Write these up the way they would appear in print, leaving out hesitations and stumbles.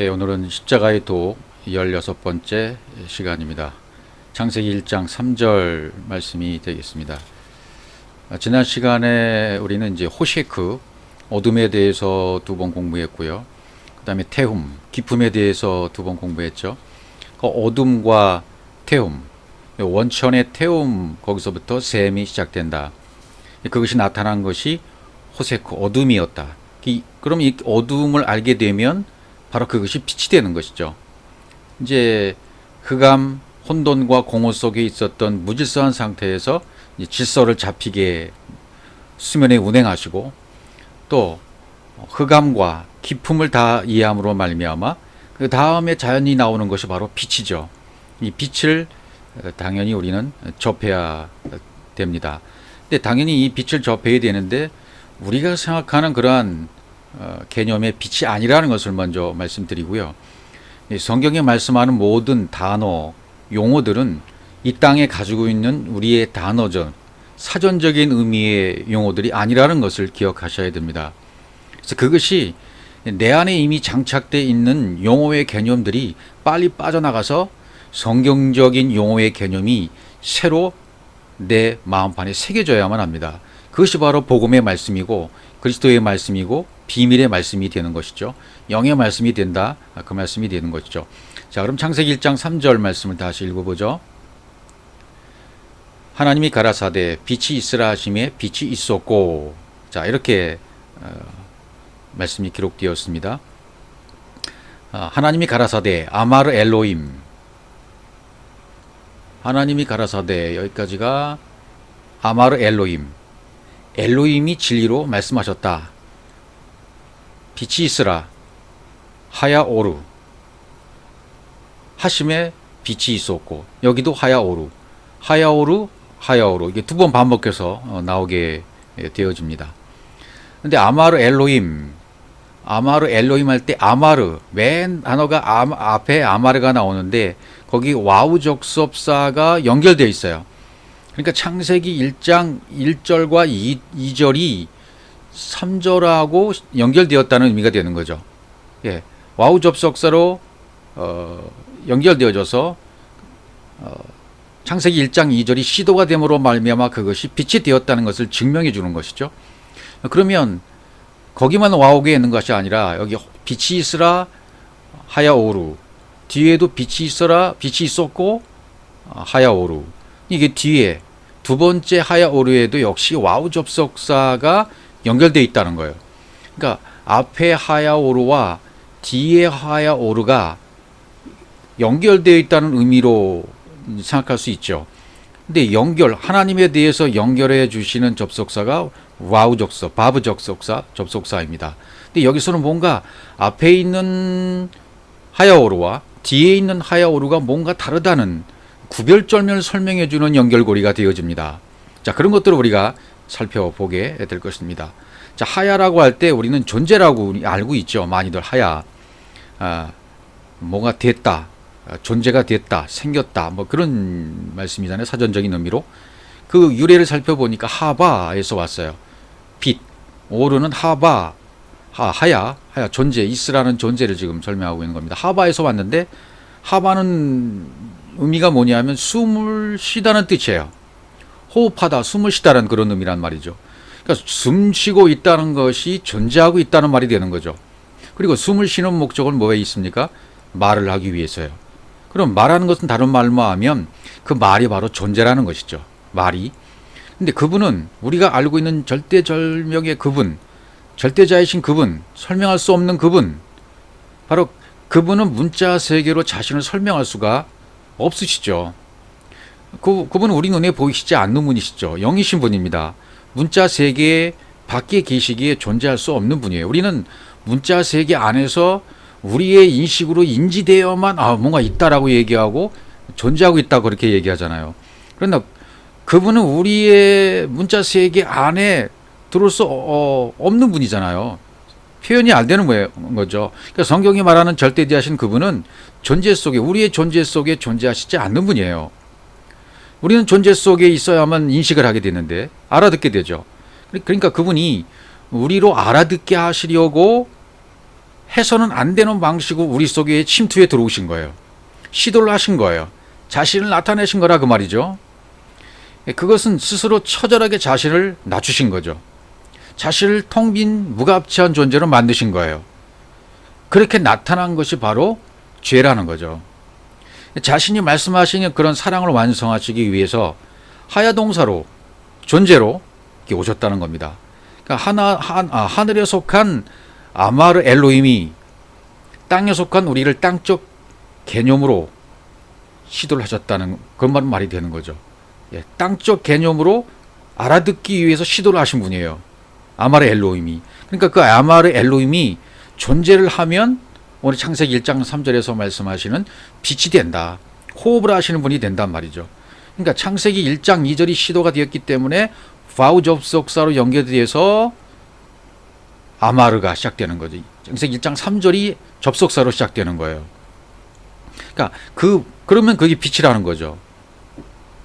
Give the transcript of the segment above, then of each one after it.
오늘은 십자가의 도 16번째 시간입니다. 창세기 1장 3절 말씀이 되겠습니다. 지난 시간에 우리는 이제 호셰크, 어둠에 대해서 2번 공부했고요. 그 다음에 태움, 기쁨에 대해서 2번 공부했죠. 어둠과 태움, 원천의 태움, 거기서부터 셈이 시작된다. 그것이 나타난 것이 호세크, 어둠이었다. 그럼 이 어둠을 알게 되면 바로 그것이 빛이 되는 것이죠. 이제 흑암, 혼돈과 공허 속에 있었던 무질서한 상태에서 질서를 잡히게 수면에 운행하시고, 또 흑암과 기품을 다 이해함으로 말미암아 그 다음에 자연이 나오는 것이 바로 빛이죠. 이 빛을 당연히 우리는 접해야 됩니다. 근데 당연히 이 빛을 접해야 되는데 우리가 생각하는 그러한 개념의 빛이 아니라는 것을 먼저 말씀드리고요. 성경에 말씀하는 모든 단어, 용어들은 이 땅에 가지고 있는 우리의 단어적, 사전적인 의미의 용어들이 아니라는 것을 기억하셔야 됩니다. 그래서 그것이 내 안에 이미 장착되어 있는 용어의 개념들이 빨리 빠져나가서 성경적인 용어의 개념이 새로 내 마음판에 새겨져야만 합니다. 그것이 바로 복음의 말씀이고 그리스도의 말씀이고 비밀의 말씀이 되는 것이죠. 영의 말씀이 된다. 그 말씀이 되는 것이죠. 자, 그럼 창세기 1장 3절 말씀을 다시 읽어보죠. 하나님이 가라사대 빛이 있으라 하심에 빛이 있었고. 자, 이렇게 말씀이 기록되었습니다. 하나님이 가라사대 아마르 엘로임. 하나님이 가라사대, 여기까지가 아마르 엘로임. 엘로임이 진리로 말씀하셨다. 빛이 있으라 하야오르 하심에 빛이 있었고, 여기도 하야오르 하야오르 이게 2번 반복해서 나오게 되어집니다. 근데 아마르 엘로임 할 때 아마르, 맨 단어가 앞에 아마르가 나오는데 거기 와우 접속사가 연결되어 있어요. 그러니까 창세기 1장 1절과 2절이 3절하고 연결되었다는 의미가 되는 거죠. 예, 와우 접속사로 연결되어져서 창세기 1장 2절이 시도가 됨으로 말미암아 그것이 빛이 되었다는 것을 증명해 주는 것이죠. 그러면 거기만 와우게 있는 것이 아니라 여기 빛이 있으라 하야오루, 뒤에도 빛이 있어라 빛이 있었고 하야오루, 이게 뒤에 두 번째 하야오루에도 역시 와우 접속사가 연결되어 있다는 거예요. 그러니까 앞에 하야오루와 뒤에 하야오루가 연결되어 있다는 의미로 생각할 수 있죠. 근데 하나님에 대해서 연결해 주시는 접속사가 와우 접속, 바브 접속사입니다. 근데 여기서는 뭔가 앞에 있는 하야오루와 뒤에 있는 하야오루가 뭔가 다르다는 구별점을 설명해 주는 연결고리가 되어집니다. 자, 그런 것들을 우리가 살펴보게 될 것입니다. 자, 하야라고 할 때 우리는 존재라고 알고 있죠. 많이들 하야, 뭐가 됐다, 존재가 됐다, 생겼다, 뭐 그런 말씀이잖아요. 사전적인 의미로. 그 유래를 살펴보니까 하바에서 왔어요. 빛, 오르는 하바, 하야, 존재, 이스라는 존재를 지금 설명하고 있는 겁니다. 하바에서 왔는데, 하바는 의미가 뭐냐면 숨을 쉬다는 뜻이에요. 호흡하다, 숨을 쉬다는 그런 의미란 말이죠. 그러니까 숨 쉬고 있다는 것이 존재하고 있다는 말이 되는 거죠. 그리고 숨을 쉬는 목적은 뭐에 있습니까? 말을 하기 위해서요. 그럼 말하는 것은 다른 말로 하면 그 말이 바로 존재라는 것이죠. 말이. 근데 그분은 우리가 알고 있는 절대절명의 그분, 절대자이신 그분, 설명할 수 없는 그분, 바로 그분은 문자 세계로 자신을 설명할 수가 없으시죠. 그분은 우리 눈에 보이시지 않는 분이시죠. 영이신 분입니다. 문자 세계 밖에 계시기에 존재할 수 없는 분이에요. 우리는 문자 세계 안에서 우리의 인식으로 인지되어야만 뭔가 있다라고 얘기하고 존재하고 있다고 그렇게 얘기하잖아요. 그러나 그분은 우리의 문자 세계 안에 들어올 수 없는 분이잖아요. 표현이 안 되는 거죠. 그러니까 성경이 말하는 절대되하신 그분은 존재 속에, 우리의 존재 속에 존재하시지 않는 분이에요. 우리는 존재 속에 있어야만 인식을 하게 되는데 알아듣게 되죠. 그러니까 그분이 우리로 알아듣게 하시려고 해서는 안 되는 방식으로 우리 속에 침투해 들어오신 거예요. 시도를 하신 거예요. 자신을 나타내신 거라 그 말이죠. 그것은 스스로 처절하게 자신을 낮추신 거죠. 자신을 텅 빈 무가치한 존재로 만드신 거예요. 그렇게 나타난 것이 바로 죄라는 거죠. 자신이 말씀하시는 그런 사랑을 완성하시기 위해서 하야동사로 존재로 오셨다는 겁니다. 그러니까 하늘에 속한 아마르 엘로힘이 땅에 속한 우리를 땅적 개념으로 시도를 하셨다는 그런 말이 되는 거죠. 예, 땅적 개념으로 알아듣기 위해서 시도를 하신 분이에요. 아마르 엘로힘이. 그러니까 그 아마르 엘로힘이 존재를 하면 오늘 창세기 1장 3절에서 말씀하시는 빛이 된다. 호흡을 하시는 분이 된단 말이죠. 그러니까 창세기 1장 2절이 시도가 되었기 때문에 바우 접속사로 연결돼서 아마르가 시작되는 거죠. 창세기 1장 3절이 접속사로 시작되는 거예요. 그러니까 그러면 그게 빛이라는 거죠.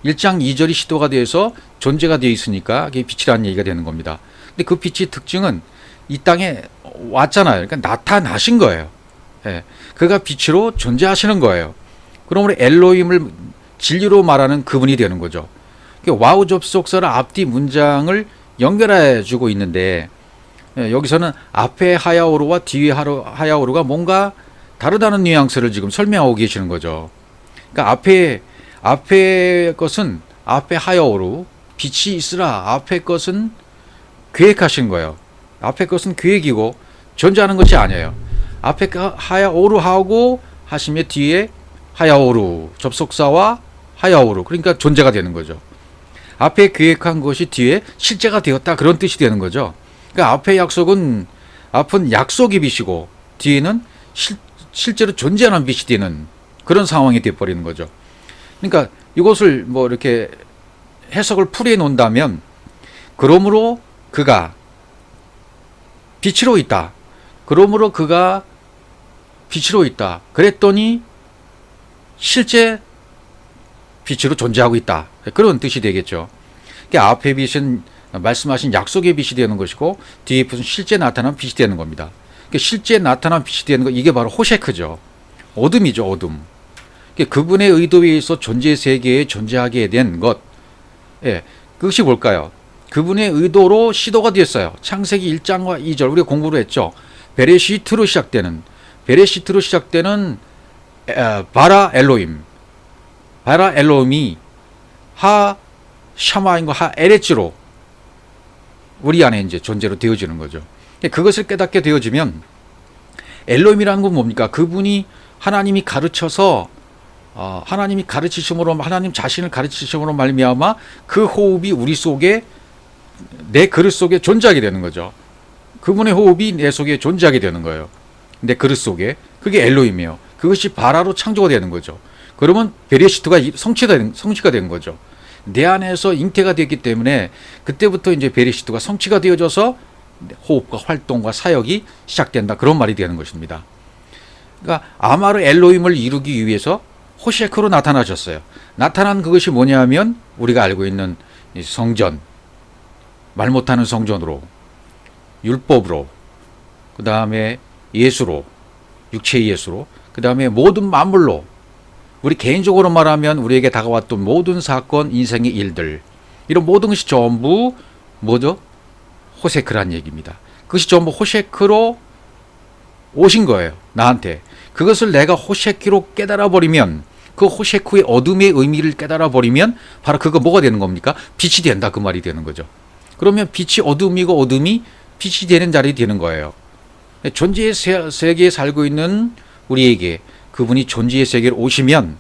1장 2절이 시도가 돼서 존재가 되어 있으니까 그게 빛이라는 얘기가 되는 겁니다. 근데 그 빛의 특징은 이 땅에 왔잖아요. 그러니까 나타나신 거예요. 예, 그가 빛으로 존재하시는 거예요. 그러므로 엘로힘을 진리로 말하는 그분이 되는 거죠. 와우 접속사를 앞뒤 문장을 연결해 주고 있는데 여기서는 앞에 하야오르와 뒤에 하야오르가 뭔가 다르다는 뉘앙스를 지금 설명하고 계시는 거죠. 그러니까 앞에 것은 앞에 하야오르 빛이 있으라. 앞에 것은 계획하신 거예요. 앞에 것은 계획이고 존재하는 것이 아니에요. 앞에 하야오르하고 하시면 뒤에 하야오르 접속사와 하야오르 그러니까 존재가 되는 거죠. 앞에 계획한 것이 뒤에 실제가 되었다 그런 뜻이 되는 거죠. 그러니까 앞에 약속은 앞은 약속의 빛이고 뒤에는 실제로 존재하는 빛이 되는 그런 상황이 되어버리는 거죠. 그러니까 이것을 뭐 이렇게 해석을 풀이해 놓는다면 그러므로 그가 빛으로 있다. 그러므로 그가 빛으로 있다. 그랬더니 실제 빛으로 존재하고 있다. 그런 뜻이 되겠죠. 그러니까 앞에 빛은 말씀하신 약속의 빛이 되는 것이고 뒤에 빛은 실제 나타난 빛이 되는 겁니다. 그러니까 실제 나타난 빛이 되는 것 이게 바로 호셰크죠. 어둠이죠. 어둠. 그러니까 그분의 의도에 의해서 존재 세계에 존재하게 된 것. 예, 그것이 뭘까요? 그분의 의도로 시도가 되었어요. 창세기 1장과 2절 우리가 공부를 했죠. 베레시트로 시작되는 바라 엘로힘이 하 샤마인과 하 에레츠로 우리 안에 이제 존재로 되어지는 거죠. 그것을 깨닫게 되어지면 엘로힘이라는 건 뭡니까? 그분이 하나님이 가르쳐서 하나님이 가르치심으로 하나님 자신을 가르치심으로 말미암아 그 호흡이 우리 속에 내 그릇 속에 존재하게 되는 거죠. 그분의 호흡이 내 속에 존재하게 되는 거예요. 내 그릇 속에 그게 엘로힘이에요. 그것이 바라로 창조가 되는 거죠. 그러면 베레시트가 성취가 된 거죠. 내 안에서 잉태가 되었기 때문에 그때부터 이제 베레시트가 성취가 되어져서 호흡과 활동과 사역이 시작된다. 그런 말이 되는 것입니다. 그러니까 아마르 엘로힘을 이루기 위해서 호셰크로 나타나셨어요. 나타난 그것이 뭐냐면 우리가 알고 있는 성전, 말 못하는 성전으로, 율법으로, 그 다음에 예수로, 육체의 예수로, 그 다음에 모든 만물로, 우리 개인적으로 말하면 우리에게 다가왔던 모든 사건, 인생의 일들, 이런 모든 것이 전부 뭐죠? 호세크란 얘기입니다. 그것이 전부 호세크로 오신 거예요. 나한테. 그것을 내가 호세크로 깨달아 버리면, 그 호세크의 어둠의 의미를 깨달아 버리면 바로 그거 뭐가 되는 겁니까? 빛이 된다 그 말이 되는 거죠. 그러면 빛이 어둠이고 어둠이 빛이 되는 자리에 되는 거예요. 존재의 세계에 살고 있는 우리에게 그분이 존재의 세계로 오시면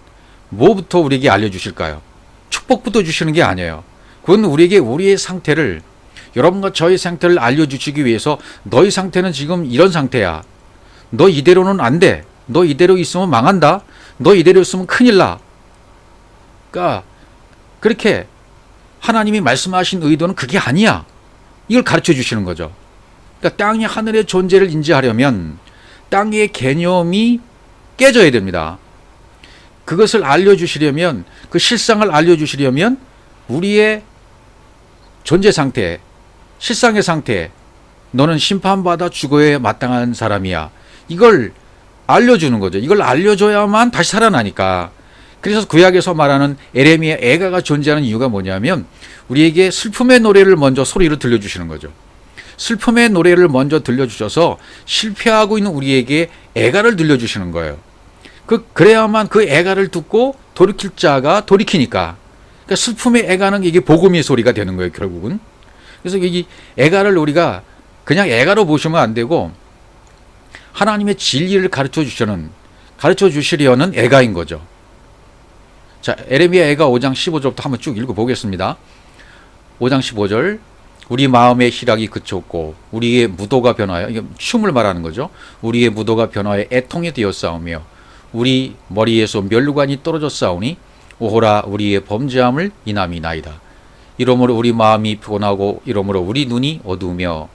뭐부터 우리에게 알려주실까요? 축복부터 주시는 게 아니에요. 그건 우리에게 우리의 상태를, 여러분과 저의 상태를 알려주시기 위해서 너의 상태는 지금 이런 상태야. 너 이대로는 안 돼. 너 이대로 있으면 망한다. 너 이대로 있으면 큰일 나. 그러니까 그렇게 하나님이 말씀하신 의도는 그게 아니야. 이걸 가르쳐 주시는 거죠. 그러니까 땅이 하늘의 존재를 인지하려면 땅의 개념이 깨져야 됩니다. 그것을 알려주시려면, 그 실상을 알려주시려면 우리의 존재 상태, 실상의 상태, 너는 심판받아 죽어야 마땅한 사람이야. 이걸 알려주는 거죠. 이걸 알려줘야만 다시 살아나니까. 그래서 구약에서 말하는 에레미야 애가가 존재하는 이유가 뭐냐면 우리에게 슬픔의 노래를 먼저 소리로 들려주시는 거죠. 슬픔의 노래를 먼저 들려주셔서 실패하고 있는 우리에게 애가를 들려주시는 거예요. 그래야만 그 애가를 듣고 돌이킬 자가 돌이키니까. 그러니까 슬픔의 애가는 이게 복음의 소리가 되는 거예요, 결국은. 그래서 이 애가를 우리가 그냥 애가로 보시면 안 되고 하나님의 진리를 가르쳐 주시려는 애가인 거죠. 자, 에레미야 애가 5장 15절부터 한번 쭉 읽어보겠습니다. 5장 15절. 우리 마음의 희락이 그쳤고 우리의 무도가 변하여, 이게 춤을 말하는 거죠. 우리의 무도가 변하여 애통이 되었사오며 우리 머리에서 멸류관이 떨어졌사오니 오호라 우리의 범죄함을 인함이나이다. 이러므로 우리 마음이 피곤하고 이러므로 우리 눈이 어두우며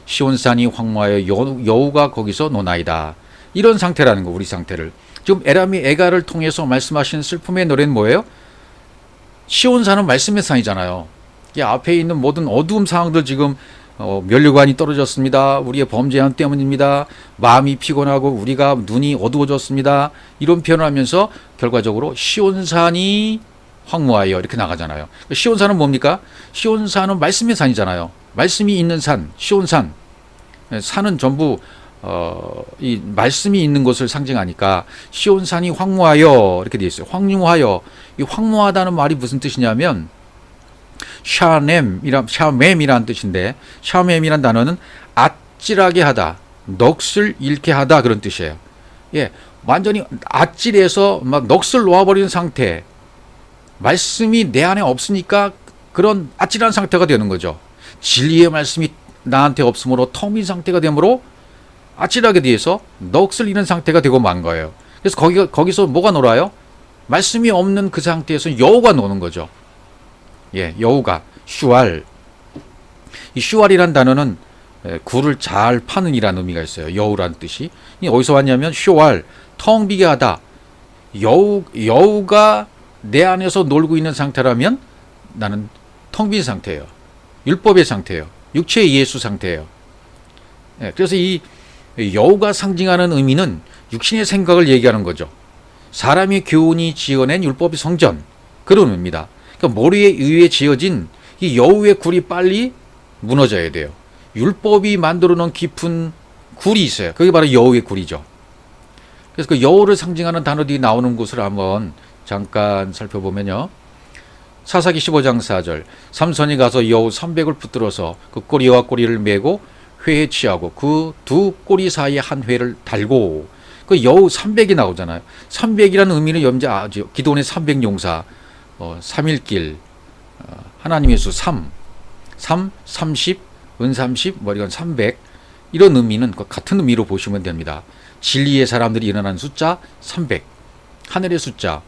시온산이 황무하여 여우가 거기서 노나이다. 이런 상태라는 거, 우리 상태를. 지금 에라미 애가를 통해서 말씀하신 슬픔의 노래는 뭐예요? 시온산은 말씀의 산이잖아요. 이 앞에 있는 모든 어두움 상황들 지금 멸류관이 떨어졌습니다. 우리의 범죄함 때문입니다. 마음이 피곤하고 우리가 눈이 어두워졌습니다. 이런 표현을 하면서 결과적으로 시온산이 황무하여 이렇게 나가잖아요. 시온산은 뭡니까? 시온산은 말씀의 산이잖아요. 말씀이 있는 산, 시온산. 산은 전부 이 말씀이 있는 것을 상징하니까 시온산이 황무하여 이렇게 되어 있어요. 황무하여. 이 황무하다는 말이 무슨 뜻이냐면 샤맴이란 뜻인데, 샤맴이란 단어는 아찔하게 하다, 넋을 잃게 하다, 그런 뜻이에요. 예, 완전히 아찔해서 막 넋을 놓아버리는 상태. 말씀이 내 안에 없으니까 그런 아찔한 상태가 되는 거죠. 진리의 말씀이 나한테 없으므로 텅 빈 상태가 되므로 아찔하게 돼서 넋을 잃은 상태가 되고 만 거예요. 그래서 거기서 뭐가 놀아요? 말씀이 없는 그 상태에서 여우가 노는 거죠. 예, 여우가 슈알. 이 슈알이란 단어는 굴을 잘 파는 이라는 의미가 있어요. 여우란 뜻이. 어디서 왔냐면 슈알, 텅 비게 하다. 여우가 내 안에서 놀고 있는 상태라면 나는 텅 빈 상태예요. 율법의 상태예요. 육체의 예수 상태예요. 예, 그래서 이 여우가 상징하는 의미는 육신의 생각을 얘기하는 거죠. 사람의 교훈이 지어낸 율법의 성전, 그런 의미입니다. 그러니까 머리에 의해 지어진 이 여우의 굴이 빨리 무너져야 돼요. 율법이 만들어 놓은 깊은 굴이 있어요. 그게 바로 여우의 굴이죠. 그래서 그 여우를 상징하는 단어들이 나오는 곳을 한번 잠깐 살펴보면요. 사사기 15장 4절. 삼손이 가서 여우 300을 붙들어서 그 꼬리와 꼬리를 메고 회에 취하고 그 두 꼬리 사이에 한 회를 달고, 그 여우 300이 나오잖아요. 300이라는 의미는 염자죠. 기도원의 300용사, 3일길, 하나님의 수 3, 30, 은 30, 이건 300, 이런 의미는 같은 의미로 보시면 됩니다. 진리의 사람들이 일어나는 숫자 300, 하늘의 숫자.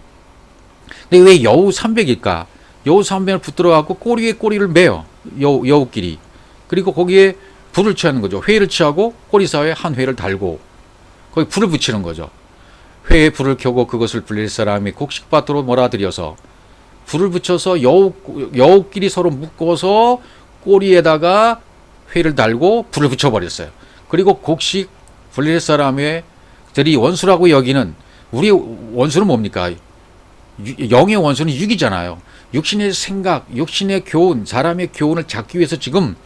근데 왜 여우 300일까? 여우 300을 붙들어갖고 꼬리에 꼬리를 매요. 여우끼리. 그리고 거기에 불을 취하는 거죠. 회를 취하고 꼬리 사이에 한 회를 달고 거기 불을 붙이는 거죠. 회에 불을 켜고 그것을 불릴 사람이 곡식밭으로 몰아들여서 불을 붙여서 여우끼리 서로 묶어서 꼬리에다가 회를 달고 불을 붙여버렸어요. 그리고 곡식 불릴 사람들이 원수라고 여기는, 우리 원수는 뭡니까? 영의 원수는 육이잖아요. 육신의 생각, 육신의 교훈, 사람의 교훈을 잡기 위해서 지금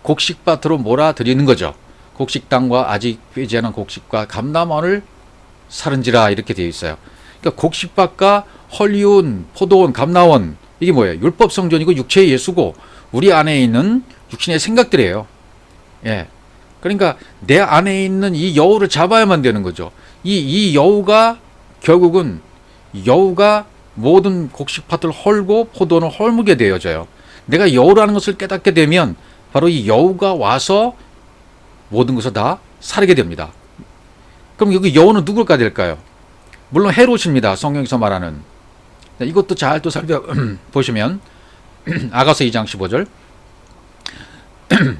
곡식밭으로 몰아들이는 거죠. 곡식 땅과 아직 빼지 않은 곡식과 감람원을 사른지라, 이렇게 되어 있어요. 그러니까 곡식밭과 헐리온, 포도원, 감람원, 이게 뭐예요? 율법 성전이고 육체의 예수고 우리 안에 있는 육신의 생각들이에요. 예. 그러니까 내 안에 있는 이 여우를 잡아야만 되는 거죠. 이 여우가 결국은 여우가 모든 곡식밭을 헐고 포도원을 헐물게 되어져요. 내가 여우라는 것을 깨닫게 되면 바로 이 여우가 와서 모든 것을 다 사르게 됩니다. 그럼 여기 여우는 누굴까 될까요? 물론 헤롯입니다. 성경에서 말하는. 이것도 잘 또 살펴보시면 아가서 2장 15절.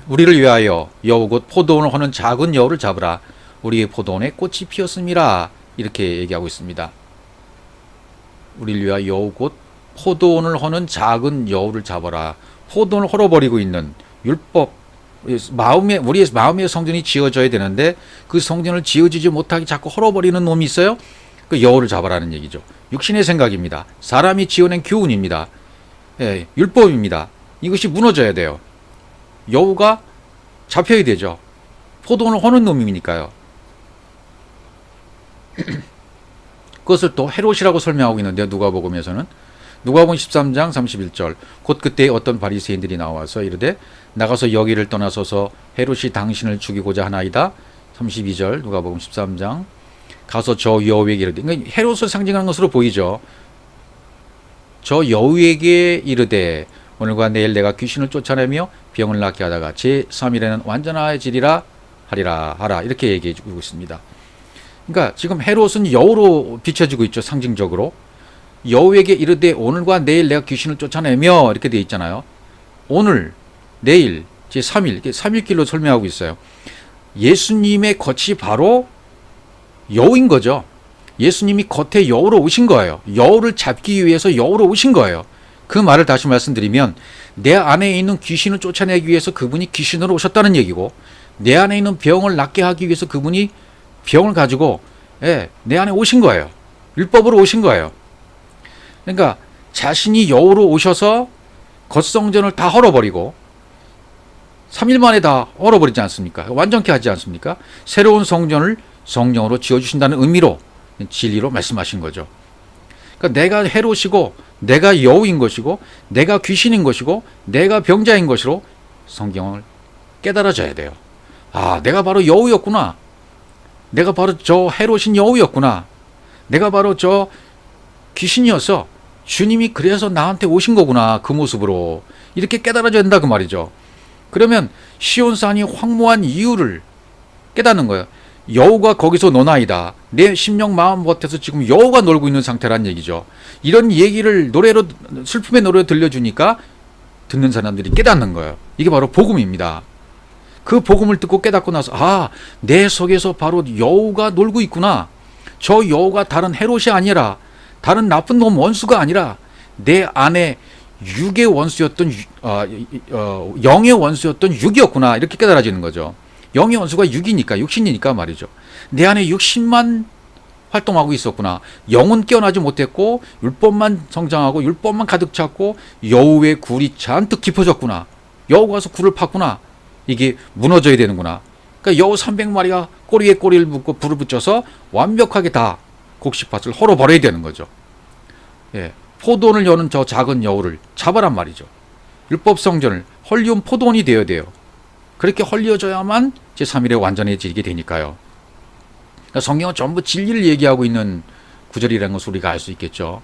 우리를 위하여 여우 곧 포도원을 허는 작은 여우를 잡으라. 우리의 포도원에 꽃이 피었음이라. 이렇게 얘기하고 있습니다. 우리를 위하여 여우 곧 포도원을 허는 작은 여우를 잡아라. 포도원을 헐어버리고 있는 율법, 우리의 마음의 성전이 지어져야 되는데 그 성전을 지어지지 못하게 자꾸 헐어버리는 놈이 있어요. 그 여호를 잡아라는 얘기죠. 육신의 생각입니다. 사람이 지어낸 교훈입니다. 예, 율법입니다. 이것이 무너져야 돼요. 여호가 잡혀야 되죠. 포도원을 허는 놈이니까요. 그것을 또 헤롯이라고 설명하고 있는데요. 누가복음에서는 누가복음 13장 31절 곧 그때 어떤 바리새인들이 나와서 이르되 나가서 여기를 떠나서서 헤롯이 당신을 죽이고자 하나이다. 32절 누가복음 13장 가서 저 여우에게 이르되, 그러니까 헤롯을 상징하는 것으로 보이죠. 저 여우에게 이르되 오늘과 내일 내가 귀신을 쫓아내며 병을 낫게 하다가 제3일에는 완전해지리라 하라 이렇게 얘기해 주고 있습니다. 그러니까 지금 헤롯은 여우로 비춰지고 있죠. 상징적으로 여우에게 이르되 오늘과 내일 내가 귀신을 쫓아내며 이렇게 되어 있잖아요. 오늘, 내일, 제3일 이렇게 3일길로 설명하고 있어요. 예수님의 겉이 바로 여우인 거죠. 예수님이 겉에 여우로 오신 거예요. 여우를 잡기 위해서 여우로 오신 거예요. 그 말을 다시 말씀드리면 내 안에 있는 귀신을 쫓아내기 위해서 그분이 귀신으로 오셨다는 얘기고, 내 안에 있는 병을 낫게 하기 위해서 그분이 병을 가지고 내 안에 오신 거예요. 율법으로 오신 거예요. 그러니까 자신이 여우로 오셔서 겉성전을 다 헐어버리고 3일 만에 다 헐어버리지 않습니까? 완전케 하지 않습니까? 새로운 성전을 성령으로 지어주신다는 의미로, 진리로 말씀하신 거죠. 그러니까 내가 헤롯이고 내가 여우인 것이고 내가 귀신인 것이고 내가 병자인 것으로 성경을 깨달아져야 돼요. 아, 내가 바로 여우였구나. 내가 바로 저 헤롯인 여우였구나. 내가 바로 저 귀신이어서 주님이 그래서 나한테 오신 거구나. 그 모습으로. 이렇게 깨달아져야 된다 그 말이죠. 그러면 시온산이 황무한 이유를 깨닫는 거예요. 여우가 거기서 노나이다. 내 심령 마음 겉에서 지금 여우가 놀고 있는 상태란 얘기죠. 이런 얘기를 노래로, 슬픔의 노래로 들려주니까 듣는 사람들이 깨닫는 거예요. 이게 바로 복음입니다. 그 복음을 듣고 깨닫고 나서 아, 내 속에서 바로 여우가 놀고 있구나. 저 여우가 다른 헤롯이 아니라 다른 나쁜 놈 원수가 아니라 내 안에 육의 원수였던 영의 원수였던 육이었구나. 이렇게 깨달아지는 거죠. 영의 원수가 육이니까, 육신이니까 말이죠. 내 안에 육신만 활동하고 있었구나. 영은 깨어나지 못했고 율법만 성장하고 율법만 가득 찼고 여우의 굴이 잔뜩 깊어졌구나. 여우가 와서 굴을 팠구나. 이게 무너져야 되는구나. 그러니까 여우 300마리가 꼬리에 꼬리를 묶고 불을 붙여서 완벽하게 다 곡식밭을 헐어버려야 되는 거죠. 예, 포도원을 여는 저 작은 여우를 잡아란 말이죠. 율법 성전을 헐리운 포도원이 되어야 돼요. 그렇게 헐리어져야만 제3일에 완전해지게 되니까요. 그러니까 성경은 전부 진리를 얘기하고 있는 구절이라는 것을 우리가 알 수 있겠죠.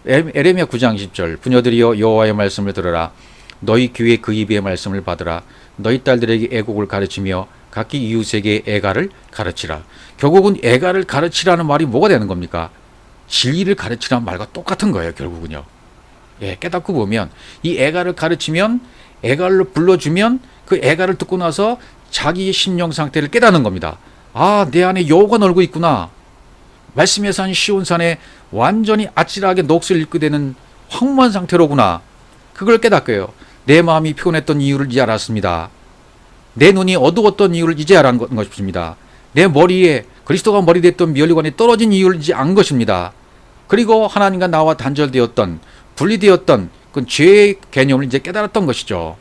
에레미야 9장 10절 부녀들이여 여호와의 말씀을 들으라. 너희 귀에 그 입의 말씀을 받으라. 너희 딸들에게 애곡을 가르치며 각기 이웃에게 애가를 가르치라. 결국은 애가를 가르치라는 말이 뭐가 되는 겁니까? 진리를 가르치라는 말과 똑같은 거예요. 결국은요. 예, 깨닫고 보면 이 애가를 가르치면, 애가를 불러주면 그 애가를 듣고 나서 자기의 심령 상태를 깨닫는 겁니다. 아, 내 안에 여우가 놀고 있구나. 말씀의 산 시온산에 완전히 아찔하게 넋을 잃게 되는 황무한 상태로구나. 그걸 깨닫고요. 내 마음이 피곤했던 이유를 이제 알았습니다. 내 눈이 어두웠던 이유를 이제 알은 것입니다. 내 머리에 그리스도가 머리 됐던 미혈관이 떨어진 이유를 이제 안 것입니다. 그리고 하나님과 나와 단절되었던, 분리되었던 그 죄의 개념을 이제 깨달았던 것이죠.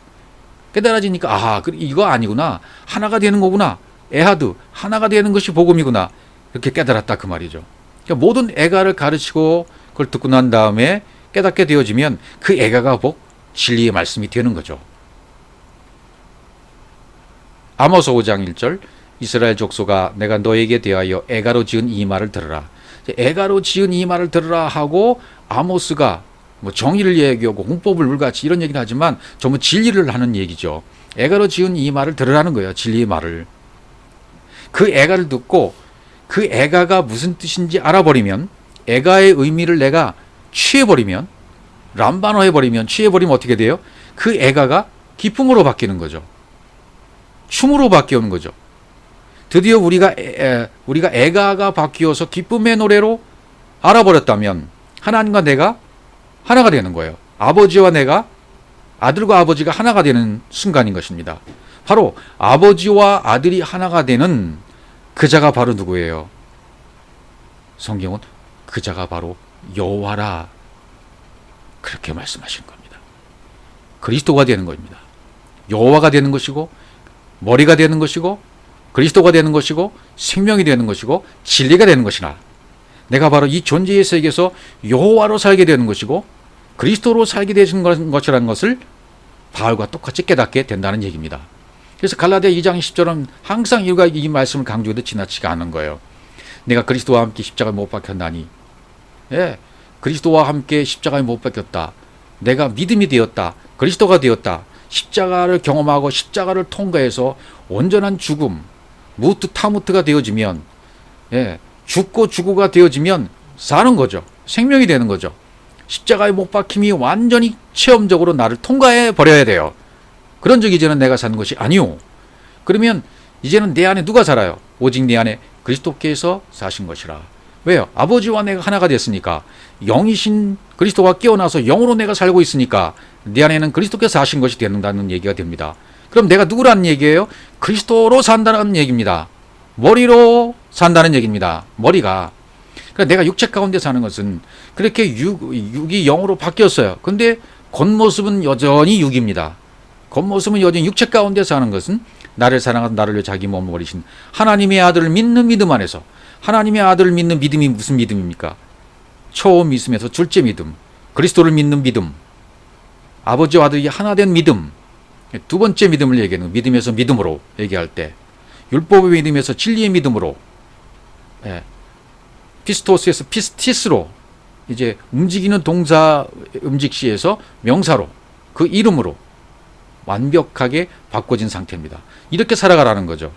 깨달아지니까 아, 이거 아니구나. 하나가 되는 거구나. 에하드, 하나가 되는 것이 복음이구나. 이렇게 깨달았다 그 말이죠. 그러니까 모든 애가를 가르치고 그걸 듣고 난 다음에 깨닫게 되어지면 그 애가가 복, 진리의 말씀이 되는 거죠. 아모스 5장 1절 이스라엘 족속아 내가 너에게 대하여 애가로 지은 이 말을 들으라. 애가로 지은 이 말을 들으라 하고 아모스가 뭐 정의를 얘기하고 공법을 물같이 이런 얘기를 하지만 전부 진리를 하는 얘기죠. 애가로 지은 이 말을 들으라는 거예요. 진리의 말을. 그 애가를 듣고 그 애가가 무슨 뜻인지 알아버리면, 애가의 의미를 내가 취해버리면, 람반어해버리면, 취해버리면 어떻게 돼요? 그 애가가 기쁨으로 바뀌는 거죠. 춤으로 바뀌는 거죠. 드디어 우리가 애가가 바뀌어서 기쁨의 노래로 알아버렸다면 하나님과 내가 하나가 되는 거예요. 아버지와 내가, 아들과 아버지가 하나가 되는 순간인 것입니다. 바로 아버지와 아들이 하나가 되는 그 자가 바로 누구예요? 성경은 그 자가 바로 여호와라 그렇게 말씀하신 겁니다. 그리스도가 되는 겁니다. 여호와가 되는 것이고 머리가 되는 것이고 그리스도가 되는 것이고 생명이 되는 것이고 진리가 되는 것이나 내가 바로 이 존재의 세계에서 여호와로 살게 되는 것이고 그리스도로 살게 되는 것이라는 것을 바울과 똑같이 깨닫게 된다는 얘기입니다. 그래서 갈라디아 2장 10절은 항상 이 말씀을 강조해도 지나치지 않은 거예요. 내가 그리스도와 함께 십자가에 못 박혔나니, 예, 그리스도와 함께 십자가에 못 박혔다. 내가 믿음이 되었다. 그리스도가 되었다. 십자가를 경험하고 십자가를 통과해서 온전한 죽음, 무트 타무트가 되어지면, 예, 죽고 죽어가 되어지면 사는 거죠. 생명이 되는 거죠. 십자가에 못 박힘이 완전히 체험적으로 나를 통과해 버려야 돼요. 그런 적 이제는 내가 사는 것이 아니오. 그러면 이제는 내 안에 누가 살아요? 오직 내 안에 그리스도께서 사신 것이라. 왜요? 아버지와 내가 하나가 됐으니까. 영이신 그리스도가 깨어나서 영으로 내가 살고 있으니까 내 안에는 그리스도께서 사신 것이 된다는 얘기가 됩니다. 그럼 내가 누구라는 얘기예요? 그리스도로 산다는 얘기입니다. 머리로 산다는 얘기입니다. 머리가. 그러니까 내가 육체 가운데 사는 것은 그렇게 육이 영으로 바뀌었어요. 근데 겉모습은 여전히 육입니다. 겉모습은 여전히 육체 가운데 사는 것은 나를 사랑하는 나를 위해 자기 몸을 버리신 하나님의 아들을 믿는 믿음 안에서 하나님의 아들을 믿는 믿음이 무슨 믿음입니까? 처음 믿음에서 둘째 믿음, 그리스도를 믿는 믿음, 아버지와 아들이 하나 된 믿음, 두 번째 믿음을 얘기하는 믿음에서 믿음으로 얘기할 때 율법의 믿음에서 진리의 믿음으로, 예, 피스토스에서 피스티스로 이제 움직이는 동사 음직시에서 명사로 그 이름으로 완벽하게 바꿔진 상태입니다. 이렇게 살아가라는 거죠.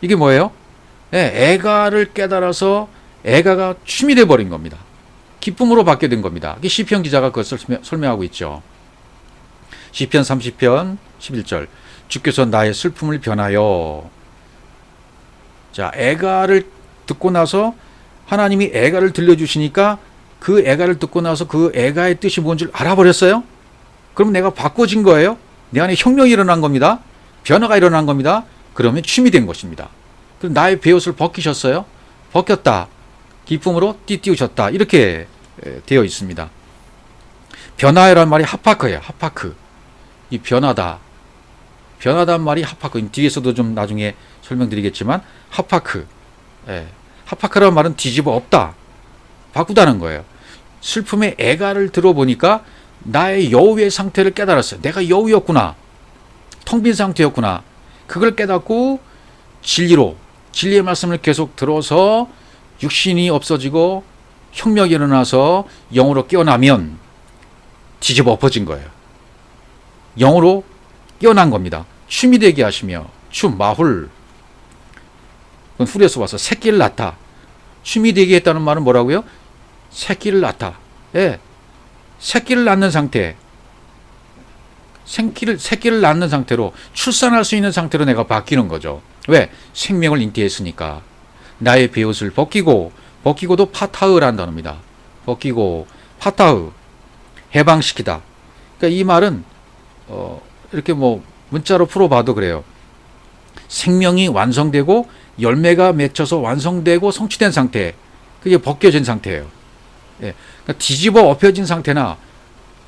이게 뭐예요? 예, 애가를 깨달아서 애가가 춤이 돼버린 겁니다. 기쁨으로 바뀌게 된 겁니다. 이게 시편 기자가 그것을 설명하고 있죠. 시편 30편 11절 주께서 나의 슬픔을 변하여. 자, 애가를 듣고 나서 하나님이 애가를 들려주시니까 그 애가를 듣고 나서 그 애가의 뜻이 뭔 줄 알아버렸어요? 그럼 내가 바꿔진 거예요? 내 안에 혁명이 일어난 겁니다. 변화가 일어난 겁니다. 그러면 춤이 된 것입니다. 그럼 나의 베옷을 벗기셨어요? 벗겼다. 기쁨으로 띠띠우셨다. 이렇게 되어 있습니다. 변화라는 말이 하파크예요. 하파크. 이 변화다. 변화단 말이 하파크. 뒤에서도 좀 나중에 설명드리겠지만 하파크. 예. 하파크라는 말은 뒤집어 엎다. 바꾸다는 거예요. 슬픔의 애가를 들어보니까 나의 여우의 상태를 깨달았어요. 내가 여우였구나. 텅 빈 상태였구나. 그걸 깨닫고 진리의 말씀을 계속 들어서 육신이 없어지고 혁명이 일어나서 영으로 깨어나면 뒤집어 엎어진 거예요. 영으로 깨어난 겁니다. 춤이 되게 하시며 마훌. 그건 후레서 와서 새끼를 낳다. 춤이 되게 했다는 말은 뭐라고요? 새끼를 낳다. 예. 새끼를 낳는 상태. 새끼를 낳는 상태로 출산할 수 있는 상태로 내가 바뀌는 거죠. 왜? 생명을 잉태했으니까. 나의 베옷을 벗기고도 파타흐라는 단어입니다. 벗기고 파타흐 해방시키다. 그러니까 이 말은 이렇게 뭐 문자로 풀어봐도 그래요. 생명이 완성되고 열매가 맺혀서 완성되고 성취된 상태. 그게 벗겨진 상태예요. 예. 그러니까 뒤집어 엎어진 상태나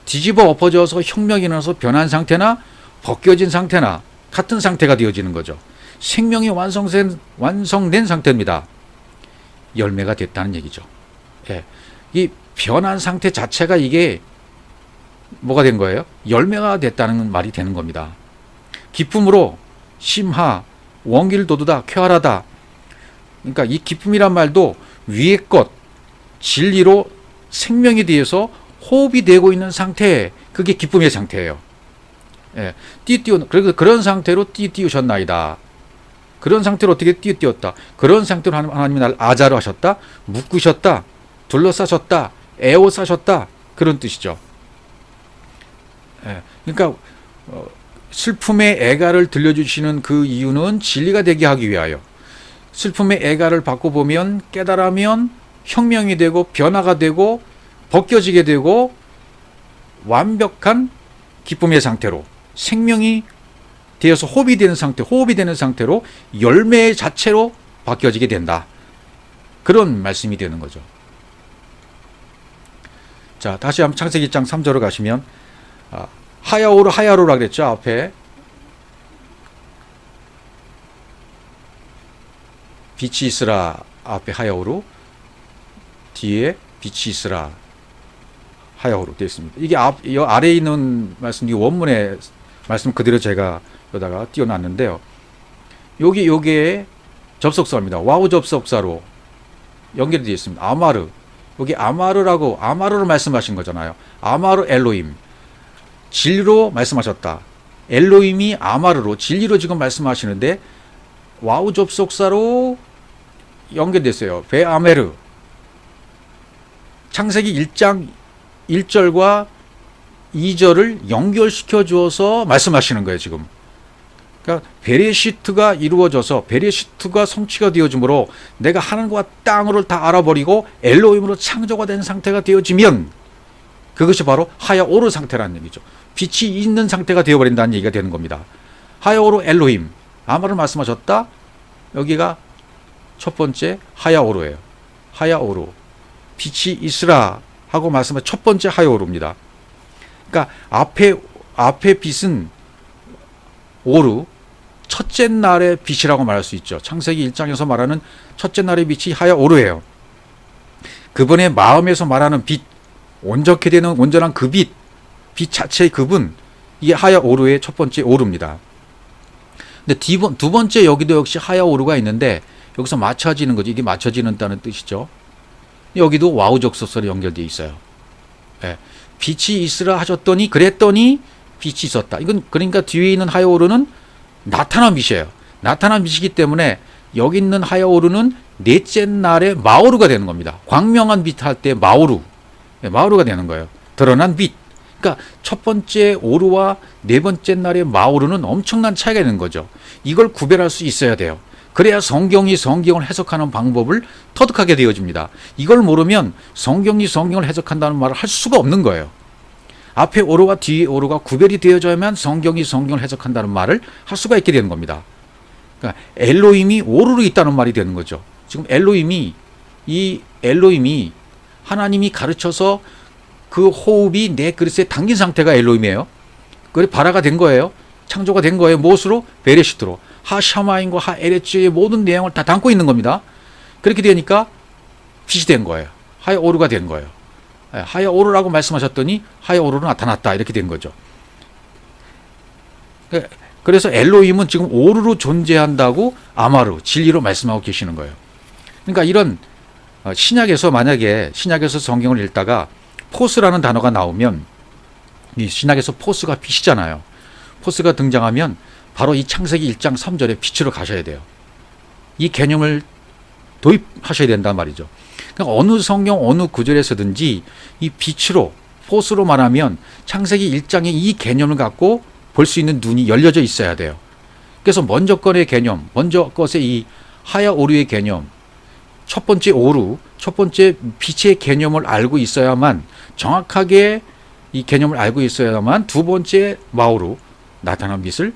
뒤집어 엎어져서 혁명이 일어나서 변한 상태나 벗겨진 상태나 같은 상태가 되어지는 거죠. 생명이 완성된 상태입니다. 열매가 됐다는 얘기죠. 예. 이 변한 상태 자체가 이게 뭐가 된 거예요? 열매가 됐다는 말이 되는 겁니다. 기쁨으로 심하 원기를 돋우다 쾌활하다. 그러니까 이 기쁨이란 말도 위의 것 진리로 생명이 되어서 호흡이 되고 있는 상태, 그게 기쁨의 상태예요. 예, 그래서 그런 상태로 띠띠우셨나이다. 그런 상태로 어떻게 띠띠웠다? 그런 상태로 하나님이 나를 아자로 하셨다, 묶으셨다, 둘러싸셨다, 에워싸셨다. 그런 뜻이죠. 예, 그러니까 슬픔의 애가를 들려주시는 그 이유는 진리가 되게 하기 위하여. 슬픔의 애가를 바꿔보면 깨달으면 혁명이 되고 변화가 되고 벗겨지게 되고 완벽한 기쁨의 상태로 생명이 되어서 호흡이 되는 상태로 열매 자체로 바뀌어지게 된다. 그런 말씀이 되는 거죠. 자, 다시 한번 창세기 1장 3절로 가시면 하야오르라 그랬죠. 앞에 빛이 있으라, 앞에 하야오르, 뒤에 빛이 있으라 하야오르 되어 있습니다. 이게 아래에 있는 말씀, 이 원문의 말씀 그대로 제가 여기다가 띄워놨는데요. 요게 접속사입니다. 와우 접속사로 연결이 되어 있습니다. 아마르. 여기 아마르로 말씀하신 거잖아요. 아마르 엘로임. 진리로 말씀하셨다. 엘로임이 아마르로, 진리로 지금 말씀하시는데 와우 접속사로 연결됐어요. 베아메르. 창세기 1장 1절과 2절을 연결시켜 주어서 말씀하시는 거예요, 지금. 그러니까 베레시트가 이루어져서 베레시트가 성취가 되어지므로 내가 하늘과 땅을 다 알아버리고 엘로힘으로 창조가 된 상태가 되어지면 그것이 바로 하야오르 상태라는 얘기죠. 빛이 있는 상태가 되어버린다는 얘기가 되는 겁니다. 하야오르 엘로힘. 아마를 말씀하셨다. 여기가 첫 번째 하야오르예요. 하야오르. 빛이 있으라 하고 말씀한 첫 번째 하야오르입니다. 그러니까 앞에 빛은 오르, 첫째 날의 빛이라고 말할 수 있죠. 창세기 1장에서 말하는 첫째 날의 빛이 하야오르예요. 그분의 마음에서 말하는 빛, 온전케 되는 온전한 그 빛, 빛 자체의 그분, 이게 하야오르의 첫 번째 오르입니다. 근데 두 번째 여기도 역시 하야오르가 있는데 여기서 맞춰지는 거죠. 이게 맞춰지는다는 뜻이죠. 여기도 와우 접속사로 연결되어 있어요. 예. 빛이 있으라 하셨더니 그랬더니 빛이 있었다. 이건 그러니까 뒤에 있는 하야오르는 나타난 빛이에요. 나타난 빛이기 때문에 여기 있는 하야오르는 넷째 날에 마오르가 되는 겁니다. 광명한 빛 할 때 마오르. 마오르가 되는 거예요. 드러난 빛. 그러니까 첫 번째 오르와 네 번째 날의 마오르는 엄청난 차이가 있는 거죠. 이걸 구별할 수 있어야 돼요. 그래야 성경이 성경을 해석하는 방법을 터득하게 되어집니다. 이걸 모르면 성경이 성경을 해석한다는 말을 할 수가 없는 거예요. 앞에 오르와 뒤에 오르가 구별이 되어져야만 성경이 성경을 해석한다는 말을 할 수가 있게 되는 겁니다. 그러니까 엘로힘이 오르로 있다는 말이 되는 거죠. 지금 엘로힘이 하나님이 가르쳐서 그 호흡이 내 그릇에 담긴 상태가 엘로힘이에요. 그래 발화가 된 거예요. 창조가 된 거예요. 무엇으로? 베레시트로. 하샤마인과 하에레츠의 모든 내용을 다 담고 있는 겁니다. 그렇게 되니까 빛이 된 거예요. 하야오르가 된 거예요. 하야오르라고 말씀하셨더니 하야오르로 나타났다. 이렇게 된 거죠. 그래서 엘로힘은 지금 오르로 존재한다고 아마르, 진리로 말씀하고 계시는 거예요. 그러니까 이런 신약에서 만약에 신약에서 성경을 읽다가 포스라는 단어가 나오면 이 신약에서 포스가 빛이잖아요. 포스가 등장하면 바로 이 창세기 1장 3절에 빛으로 가셔야 돼요. 이 개념을 도입하셔야 된단 말이죠. 그러니까 어느 성경 어느 구절에서든지 이 빛으로 포스로 말하면 창세기 1장의 이 개념을 갖고 볼 수 있는 눈이 열려져 있어야 돼요. 그래서 먼저 것의 개념, 먼저 것의 이 하야오르의 개념, 첫 번째 오르, 첫 번째 빛의 개념을 알고 있어야만 정확하게 이 개념을 알고 있어야만 두 번째 마오르, 나타난 빛을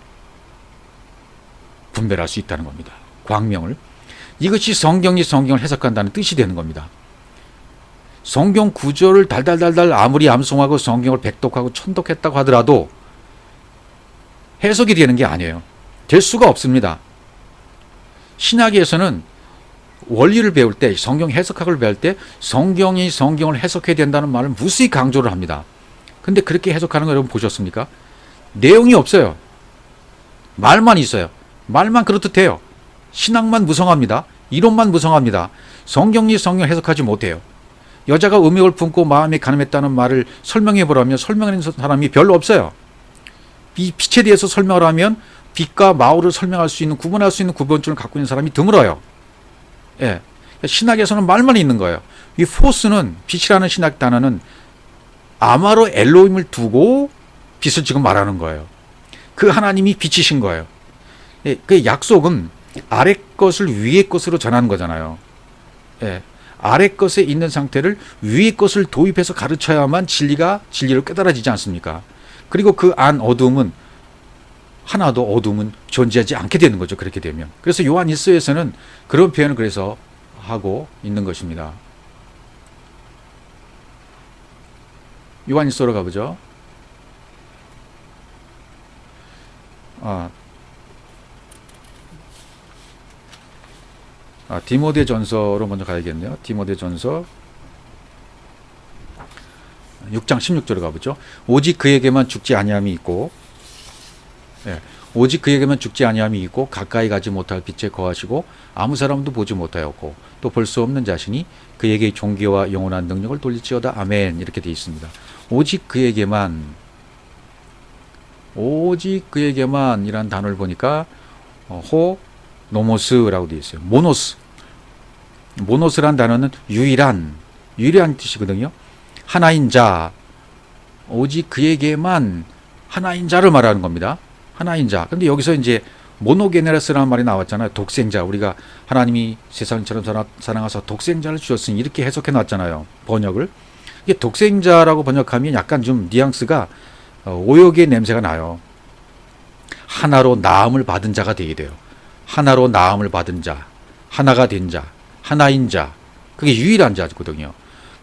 분별할 수 있다는 겁니다. 광명을. 이것이 성경이 성경을 해석한다는 뜻이 되는 겁니다. 성경 구절을 달달달달 아무리 암송하고 성경을 백독하고 천독했다고 하더라도 해석이 되는 게 아니에요. 될 수가 없습니다. 신학에서는 원리를 배울 때, 성경 해석학을 배울 때 성경이 성경을 해석해야 된다는 말을 무수히 강조를 합니다. 근데 그렇게 해석하는 거 여러분 보셨습니까? 내용이 없어요. 말만 있어요. 말만 그렇듯해요. 신학만 무성합니다. 이론만 무성합니다. 성경이 성경을 해석하지 못해요. 여자가 음욕을 품고 마음이 가늠했다는 말을 설명해 보라면 설명하는 사람이 별로 없어요. 이 빛에 대해서 설명을 하면 빛과 마오를 설명할 수 있는, 구분할 수 있는 구분줄을 갖고 있는 사람이 드물어요. 예. 신학에서는 말만 있는 거예요. 이 포스는, 빛이라는 신학 단어는 아마로 엘로힘을 두고 빛을 지금 말하는 거예요. 그 하나님이 빛이신 거예요. 예. 그 약속은 아래 것을 위의 것으로 전하는 거잖아요. 예. 아래 것에 있는 상태를 위의 것을 도입해서 가르쳐야만 진리가 진리로 깨달아지지 않습니까? 그리고 그 안 어두움은 하나도 어둠은 존재하지 않게 되는 거죠. 그렇게 되면. 그래서 요한 1서에서는 그런 표현을 그래서 하고 있는 것입니다. 요한 1서로 가보죠. 디모데 전서로 먼저 가야겠네요. 디모데 전서 6장 16절로 가보죠. 오직 그에게만 죽지 아니함이 있고, 오직 그에게만 죽지 아니함이 있고 가까이 가지 못할 빛에 거하시고 아무 사람도 보지 못하였고 또 볼 수 없는 자신이 그에게 존귀와 영원한 능력을 돌릴지어다. 아멘. 이렇게 되어 있습니다. 오직 그에게만 이란 단어를 보니까 노모스라고 되어 있어요. 모노스란 단어는 유일한 뜻이거든요. 하나인 자, 오직 그에게만 하나인 자를 말하는 겁니다. 하나인 자. 근데 여기서 이제 모노게네라스라는 말이 나왔잖아요. 독생자. 우리가 하나님이 세상처럼 사랑하사 독생자를 주셨으니 이렇게 해석해 놨잖아요. 번역을. 이게 독생자라고 번역하면 약간 좀 뉘앙스가 오역의 냄새가 나요. 하나로 나음을 받은 자가 되게 돼요. 하나로 나음을 받은 자, 하나가 된 자, 하나인 자. 그게 유일한 자거든요.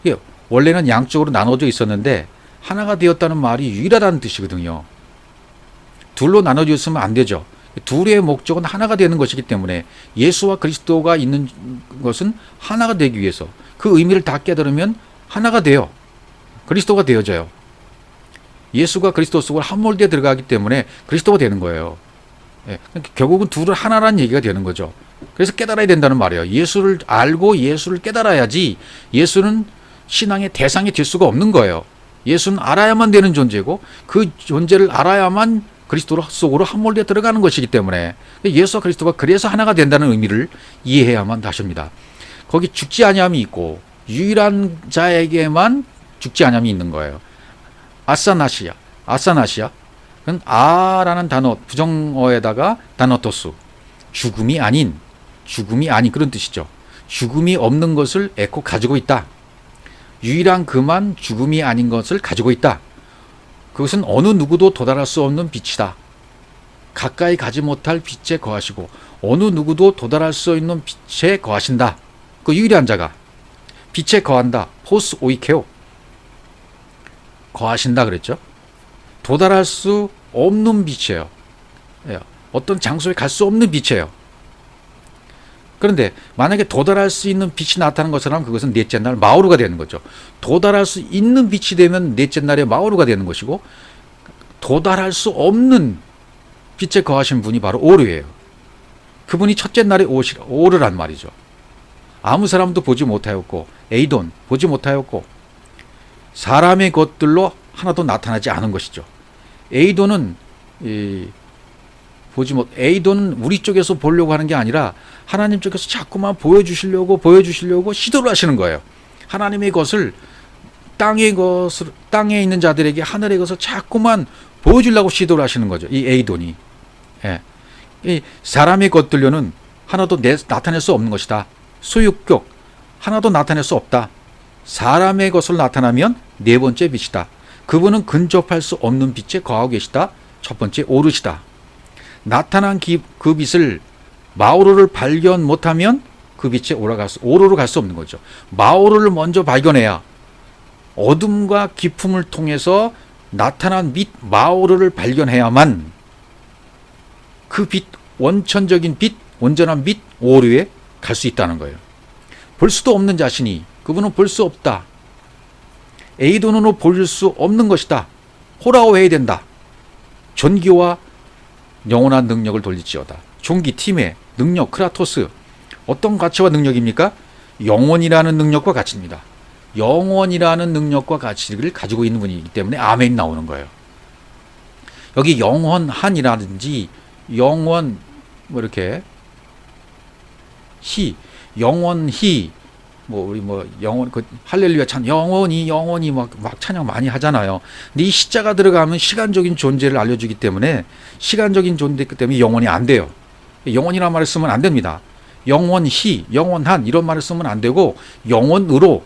이게 원래는 양쪽으로 나눠져 있었는데 하나가 되었다는 말이 유일하다는 뜻이거든요. 둘로 나눠져 있으면 안 되죠. 둘의 목적은 하나가 되는 것이기 때문에 예수와 그리스도가 있는 것은 하나가 되기 위해서 그 의미를 다 깨달으면 하나가 돼요. 그리스도가 되어져요. 예수가 그리스도 속으로 한 몰드에 들어가기 때문에 그리스도가 되는 거예요. 결국은 둘은 하나라는 얘기가 되는 거죠. 그래서 깨달아야 된다는 말이에요. 예수를 알고 예수를 깨달아야지 예수는 신앙의 대상이 될 수가 없는 거예요. 예수는 알아야만 되는 존재고 그 존재를 알아야만 그리스도 속으로 한 몰드에 들어가는 것이기 때문에 예수와 그리스도가 그래서 하나가 된다는 의미를 이해해야만 하십니다. 거기 죽지 아니함이 있고 유일한 자에게만 죽지 아니함이 있는 거예요. 아사나시아. 그건 아라는 단어 부정어에다가 다노토스. 죽음이 아닌 그런 뜻이죠. 죽음이 없는 것을 에코 가지고 있다. 유일한 그만 죽음이 아닌 것을 가지고 있다. 그것은 어느 누구도 도달할 수 없는 빛이다. 가까이 가지 못할 빛에 거하시고 어느 누구도 도달할 수 있는 빛에 거하신다. 그 유일한 자가 빛에 거한다. 포스 오이케오. 거하신다 그랬죠. 도달할 수 없는 빛이에요. 어떤 장소에 갈 수 없는 빛이에요. 그런데 만약에 도달할 수 있는 빛이 나타나는 것처럼 그것은 넷째 날 마오르가 되는 거죠. 도달할 수 있는 빛이 되면 넷째 날에 마오르가 되는 것이고 도달할 수 없는 빛에 거하신 분이 바로 오르예요. 그분이 첫째 날에 오르란 말이죠. 아무 사람도 보지 못하였고 에이돈 보지 못하였고 사람의 것들로 하나도 나타나지 않은 것이죠. 에이돈은 에이돈은 우리 쪽에서 보려고 하는 게 아니라 하나님 쪽에서 자꾸만 보여주시려고 시도를 하시는 거예요. 하나님의 것을 땅에 있는 자들에게 하늘의 것을 자꾸만 보여주려고 시도를 하시는 거죠. 이 에이돈이. 이 사람의 것들로는 하나도 나타낼 수 없는 것이다. 소유격 하나도 나타낼 수 없다. 사람의 것을 나타나면 네 번째 빛이다. 그분은 근접할 수 없는 빛에 거하고 계시다. 첫 번째 오르시다. 나타난 그 빛을 마오르를 발견 못하면 그 빛에 오르로 갈 수 없는 거죠. 마오르를 먼저 발견해야 어둠과 기품을 통해서 나타난 빛 마오르를 발견해야만 그 빛, 원천적인 빛, 온전한 빛 오르에 갈 수 있다는 거예요. 볼 수도 없는 자신이 그분은 볼 수 없다. 에이돈으로 볼 수 없는 것이다. 호라오해야 된다. 존귀와 영원한 능력을 돌릴지어다. 존귀, 팀의 능력, 크라토스. 어떤 가치와 능력입니까? 영원이라는 능력과 가치입니다. 영원이라는 능력과 가치를 가지고 있는 분이기 때문에 아멘 나오는 거예요. 여기 영원한이라든지 영원 이렇게 영원히 우리 영원 할렐루야 찬 영원히 막 찬양 많이 하잖아요. 근데 이 시자가 들어가면 시간적인 존재를 알려주기 때문에 시간적인 존재이기 때문에 영원이 안 돼요. 영원이라는 말을 쓰면 안 됩니다. 영원히, 영원한 이런 말을 쓰면 안 되고 영원으로,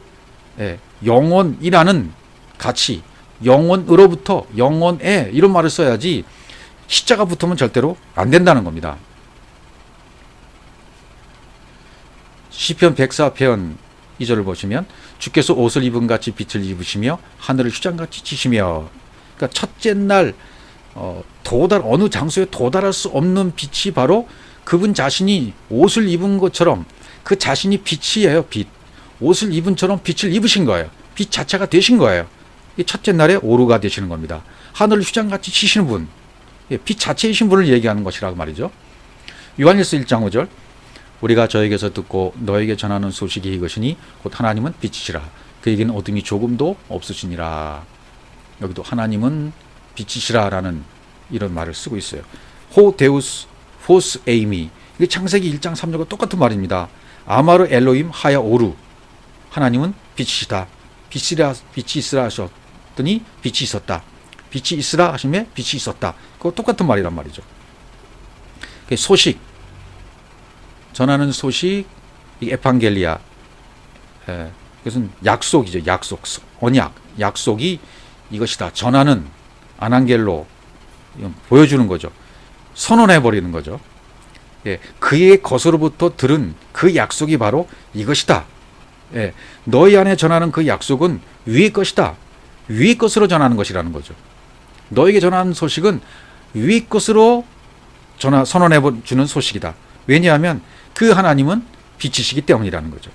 영원이라는 가치, 영원으로부터 영원에 이런 말을 써야지 시자가 붙으면 절대로 안 된다는 겁니다. 시편 104편 2절을 보시면 주께서 옷을 입은 같이 빛을 입으시며 하늘을 휘장같이 치시며, 그러니까 첫째 날 어느 장소에 도달할 수 없는 빛이 바로 그분 자신이 옷을 입은 것처럼, 그 자신이 빛이에요. 빛. 옷을 입은처럼 빛을 입으신 거예요. 빛 자체가 되신 거예요. 이 첫째 날에 오루가 되시는 겁니다. 하늘을 휘장같이 치시는 분, 빛 자체이신 분을 얘기하는 것이라고 말이죠. 요한일서 1장 5절, 우리가 저에게서 듣고 너에게 전하는 소식이 이것이니 곧 하나님은 빛이시라. 그에게는 어둠이 조금도 없으시니라. 여기도 하나님은 빛이시라 라는 이런 말을 쓰고 있어요. 호 데우스 포스 에이미, 이게 창세기 1장 3절과 똑같은 말입니다. 아마르 엘로임 하야 오루, 하나님은 빛이시다. 빛이 있으라 하셨더니 빛이 있었다. 빛이 있으라 하시면 빛이 있었다. 그거 똑같은 말이란 말이죠. 소식, 전하는 소식, 이 에판겔리아, 그것은 약속이죠. 약속, 언약, 약속이 이것이다. 전하는 아난겔로, 보여주는 거죠. 선언해버리는 거죠. 그의 것으로부터 들은 그 약속이 바로 이것이다. 너희 안에 전하는 그 약속은 위의 것이다. 위의 것으로 전하는 것이라는 거죠. 너에게 전하는 소식은 위의 것으로 선언해주는 소식이다. 왜냐하면 그 하나님은 빛이시기 때문이라는 거죠.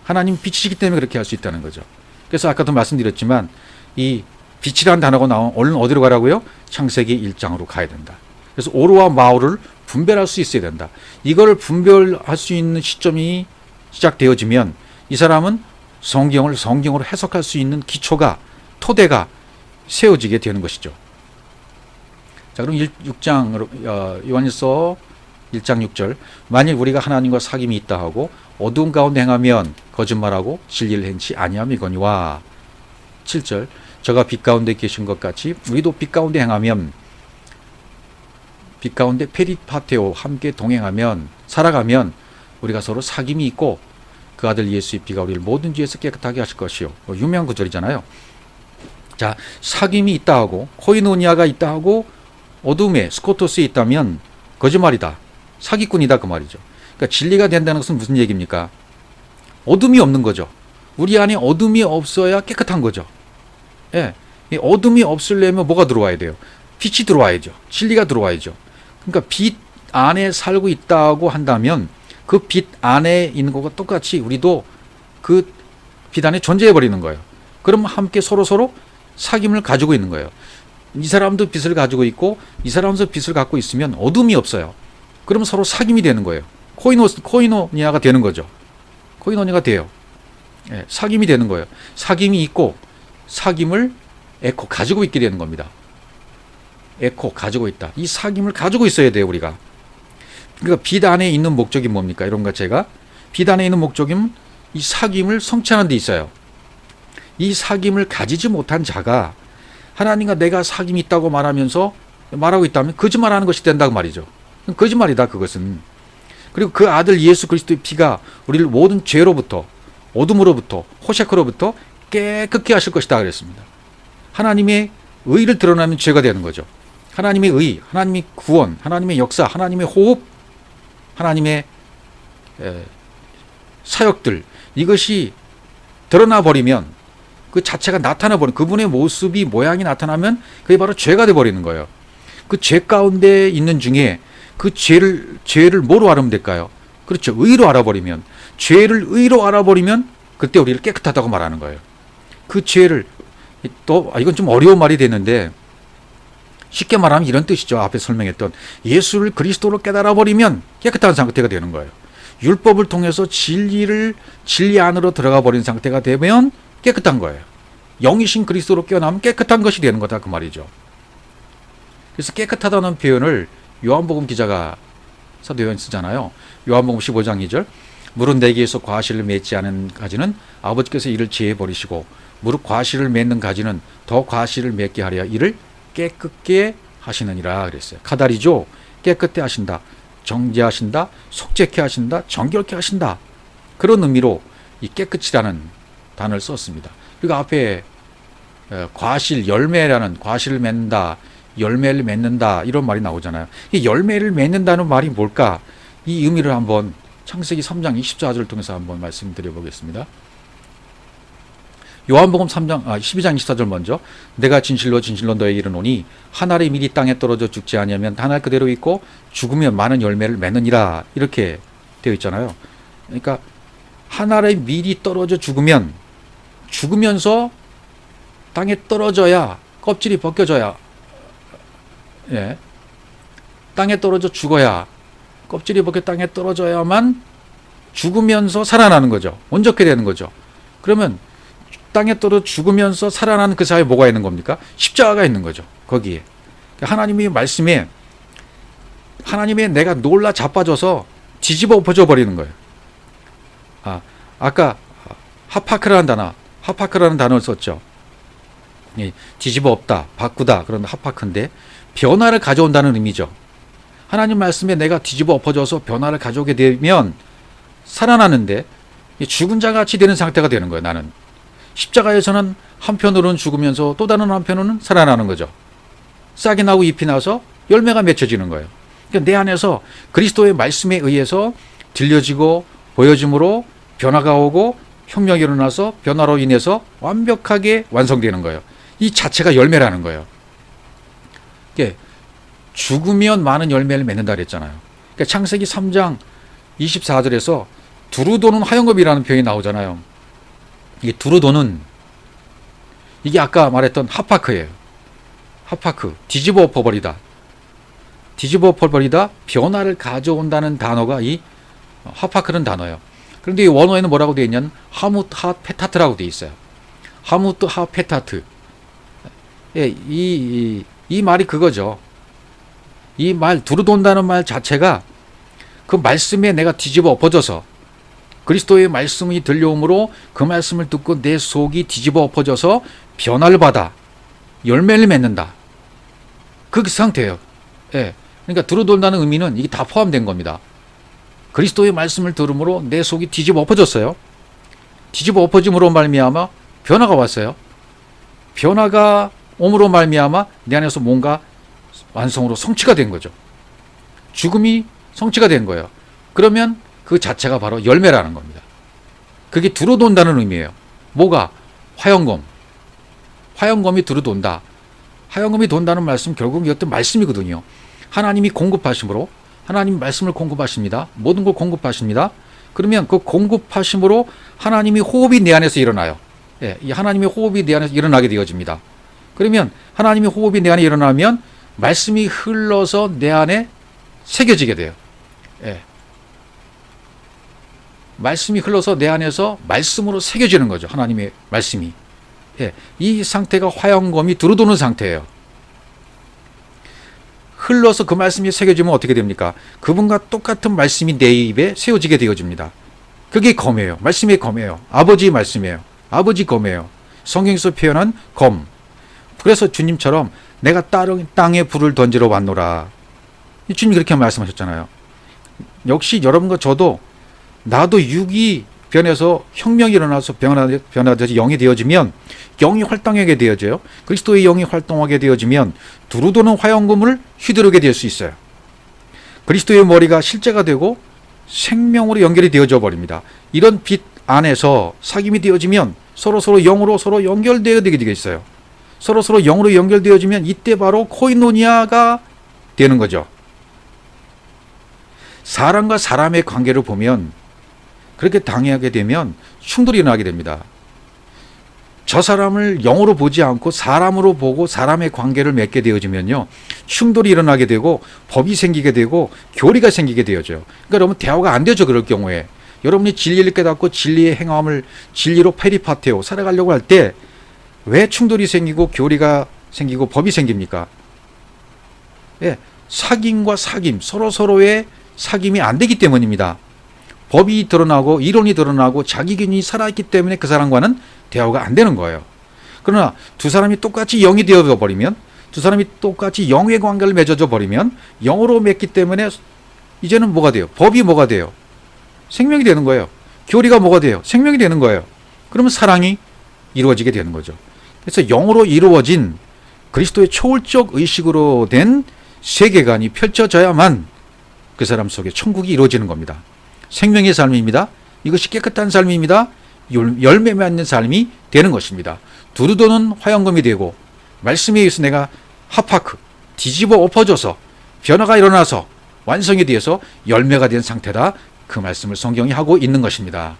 하나님 빛이시기 때문에 그렇게 할 수 있다는 거죠. 그래서 아까도 말씀드렸지만 이 빛이라는 단어가 나오면 얼른 어디로 가라고요? 창세기 1장으로 가야 된다. 그래서 오르와 마오를 분별할 수 있어야 된다. 이걸 분별할 수 있는 시점이 시작되어지면 이 사람은 성경을 성경으로 해석할 수 있는 기초가, 토대가 세워지게 되는 것이죠. 자, 그럼 6장, 요한일서 1장 6절, 만일 우리가 하나님과 사귐이 있다 하고 어두운 가운데 행하면 거짓말하고 진리를 행치 아니함이거니와. 7절, 저가 빛 가운데 계신 것 같이 우리도 빛 가운데 행하면, 빛 가운데 페리파테오 함께 동행하면, 살아가면 우리가 서로 사귐이 있고 그 아들 예수의 피가 우리를 모든 죄에서 깨끗하게 하실 것이요. 유명한 구절이잖아요. 자, 사귐이 있다 하고 코이노니아가 있다 하고 어둠에 스코토스에 있다면 거짓말이다. 사기꾼이다 그 말이죠. 그러니까 진리가 된다는 것은 무슨 얘기입니까? 어둠이 없는 거죠. 우리 안에 어둠이 없어야 깨끗한 거죠. 이 어둠이 없으려면 뭐가 들어와야 돼요? 빛이 들어와야죠. 진리가 들어와야죠. 그러니까 빛 안에 살고 있다고 한다면 그 빛 안에 있는 것과 똑같이 우리도 그 빛 안에 존재해 버리는 거예요. 그럼 함께 서로 사귐을 가지고 있는 거예요. 이 사람도 빛을 가지고 있고 이 사람도 빛을 갖고 있으면 어둠이 없어요. 그럼 서로 사귐이 되는 거예요. 코이노니아가 되는 거죠. 코이노니아가 돼요. 사귐이 되는 거예요. 사귐이 있고 사귐을 가지고 있게 되는 겁니다. 가지고 있다. 이 사귐을 가지고 있어야 돼요, 우리가. 그러니까 빛 안에 있는 목적이 뭡니까? 이런 것 제가 빛 안에 있는 목적은 이 사귐을 성취하는 데 있어요. 이 사귐을 가지지 못한 자가 하나님과 내가 사귐이 있다고 말하고 있다면 거짓말하는 것이 된다고 말이죠. 거짓말이다, 그것은. 그리고 그 아들 예수 그리스도의 피가 우리를 모든 죄로부터, 어둠으로부터, 호셰크로부터 깨끗게 하실 것이다 그랬습니다. 하나님의 의를 드러나면 죄가 되는 거죠. 하나님의 의, 하나님의 구원, 하나님의 역사, 하나님의 호흡, 하나님의 사역들, 이것이 드러나 버리면, 그 자체가 나타나 버리는, 그분의 모습이, 모양이 나타나면 그게 바로 죄가 돼 버리는 거예요. 그 죄 가운데 있는 중에 그 죄를 뭐로 알으면 될까요? 그렇죠. 의로 알아버리면, 죄를 의로 알아버리면 그때 우리를 깨끗하다고 말하는 거예요. 그 죄를 이건 좀 어려운 말이 되는데 쉽게 말하면 이런 뜻이죠. 앞에 설명했던 예수를 그리스도로 깨달아 버리면 깨끗한 상태가 되는 거예요. 율법을 통해서 진리 안으로 들어가 버린 상태가 되면 깨끗한 거예요. 영이신 그리스도로 깨어나면 깨끗한 것이 되는 거다 그 말이죠. 그래서 깨끗하다는 표현을 요한복음 기자가 사도 요한이 쓰잖아요. 요한복음 15장 2절, 물은 내게에서 과실을 맺지 않은 가지는 아버지께서 이를 제해 버리시고 무릇 과실을 맺는 가지는 더 과실을 맺게 하려 이를 깨끗게 하시느니라 그랬어요. 카다리죠. 깨끗게 하신다, 정죄하신다, 속죄케 하신다, 정결케 하신다. 그런 의미로 이 깨끗이라는 단어를 썼습니다. 그리고 앞에 과실, 열매라는, 과실을 맺는다, 열매를 맺는다 이런 말이 나오잖아요. 이 열매를 맺는다는 말이 뭘까? 이 의미를 한번 창세기 3장 24절을 통해서 한번 말씀드려 보겠습니다. 요한복음 12장 24절 먼저, 내가 진실로 진실로 너에게 이르노니 한 알의 밀이 땅에 떨어져 죽지 아니하면 한 알 그대로 있고 죽으면 많은 열매를 맺느니라, 이렇게 되어 있잖아요. 그러니까 한 알의 밀이 떨어져 죽으면서 땅에 떨어져야, 껍질이 벗겨져야, 땅에 떨어져 죽어야, 껍질이 벗겨 땅에 떨어져야만 죽으면서 살아나는 거죠. 온전케 되는 거죠. 그러면 땅에 떨어져 죽으면서 살아나는 그 사이에 뭐가 있는 겁니까? 십자가가 있는 거죠. 거기에 하나님의 말씀에, 하나님의 내가 놀라 자빠져서 뒤집어 엎어져 버리는 거예요. 아까 하파크라는 단어를 썼죠. 뒤집어 엎다, 바꾸다, 그런 하파크인데 변화를 가져온다는 의미죠. 하나님 말씀에 내가 뒤집어 엎어져서 변화를 가져오게 되면 살아나는데 죽은 자 같이 되는 상태가 되는 거예요. 나는 십자가에서는 한편으로는 죽으면서 또 다른 한편으로는 살아나는 거죠. 싹이 나고 잎이 나서 열매가 맺혀지는 거예요. 그러니까 내 안에서 그리스도의 말씀에 의해서 들려지고 보여짐으로 변화가 오고 혁명이 일어나서 변화로 인해서 완벽하게 완성되는 거예요. 이 자체가 열매라는 거예요. 죽으면 많은 열매를 맺는다 그랬잖아요. 그러니까 창세기 3장 24절에서 두루도는 화영겁이라는 표현이 나오잖아요. 이 두루도는, 이게 아까 말했던 하파크예요. 하파크, 뒤집어 엎어버리다. 뒤집어 엎어버리다, 변화를 가져온다는 단어가 이 하파크는 단어예요. 그런데 이 원어에는 뭐라고 되어 있냐면 하무트 하 페타트라고 되어 있어요. 하무트 하 페타트. 이 말이 그거죠. 이 말, 두루돈다는 말 자체가 그 말씀에 내가 뒤집어 엎어져서 그리스도의 말씀이 들려오므로 그 말씀을 듣고 내 속이 뒤집어 엎어져서 변화를 받아 열매를 맺는다. 그 상태예요. 그러니까 두루돈다는 의미는 이게 다 포함된 겁니다. 그리스도의 말씀을 들음으로 내 속이 뒤집어 엎어졌어요. 뒤집어 엎어짐으로 말미암아 변화가 왔어요. 변화가 옴으로 말미암아 내 안에서 뭔가 완성으로 성취가 된 거죠. 죽음이 성취가 된 거예요. 그러면 그 자체가 바로 열매라는 겁니다. 그게 두루돈다는 의미예요. 뭐가? 화영검. 화영검이 두루돈다. 화영검이 돈다는 말씀, 결국 이것도 말씀이거든요. 하나님이 공급하심으로, 하나님이 말씀을 공급하십니다. 모든 걸 공급하십니다. 그러면 그 공급하심으로 하나님이 호흡이 내 안에서 일어나요. 이 하나님의 호흡이 내 안에서 일어나게 되어집니다. 그러면 하나님의 호흡이 내 안에 일어나면 말씀이 흘러서 내 안에 새겨지게 돼요. 말씀이 흘러서 내 안에서 말씀으로 새겨지는 거죠. 하나님의 말씀이. 이 상태가 화영검이 두루도는 상태예요. 흘러서 그 말씀이 새겨지면 어떻게 됩니까? 그분과 똑같은 말씀이 내 입에 세워지게 되어집니다. 그게 검이에요. 말씀의 검이에요. 아버지 말씀이에요. 아버지 검이에요. 성경에서 표현한 검. 그래서 주님처럼 내가 땅에 불을 던지러 왔노라. 주님이 그렇게 말씀하셨잖아요. 역시 여러분과 저도, 나도 육이 변해서 혁명이 일어나서 변화되어서 영이 되어지면, 영이 활동하게 되어져요. 그리스도의 영이 활동하게 되어지면 두루도는 화영검을 휘두르게 될 수 있어요. 그리스도의 머리가 실제가 되고 생명으로 연결이 되어져 버립니다. 이런 빛 안에서 사귐이 되어지면 서로 영으로 서로 연결되게 되겠어요. 서로 영으로 연결되어지면 이때 바로 코이노니아가 되는 거죠. 사람과 사람의 관계를 보면, 그렇게 당하게 되면 충돌이 일어나게 됩니다. 저 사람을 영으로 보지 않고 사람으로 보고 사람의 관계를 맺게 되어지면요, 충돌이 일어나게 되고 법이 생기게 되고 교리가 생기게 되어져요. 그러니까 여러분, 대화가 안 되죠. 그럴 경우에 여러분이 진리를 깨닫고 진리의 행함을 진리로 페리파테오 살아가려고 할 때 왜 충돌이 생기고 교리가 생기고 법이 생깁니까? 사귐과 사귐, 서로의 사귐이 안 되기 때문입니다. 법이 드러나고 이론이 드러나고 자기 기준이 살아있기 때문에 그 사람과는 대화가 안 되는 거예요. 그러나 두 사람이 똑같이 영이 되어져 버리면, 두 사람이 똑같이 영의 관계를 맺어져 버리면, 영으로 맺기 때문에 이제는 뭐가 돼요? 법이 뭐가 돼요? 생명이 되는 거예요. 교리가 뭐가 돼요? 생명이 되는 거예요. 그러면 사랑이 이루어지게 되는 거죠. 그래서 영으로 이루어진 그리스도의 초월적 의식으로 된 세계관이 펼쳐져야만 그 사람 속에 천국이 이루어지는 겁니다. 생명의 삶입니다. 이것이 깨끗한 삶입니다. 열매 맺는 삶이 되는 것입니다. 두루도는 화영검이 되고 말씀에 의해서 내가 하파크 뒤집어 엎어져서 변화가 일어나서 완성이 되어서 열매가 된 상태다. 그 말씀을 성경이 하고 있는 것입니다.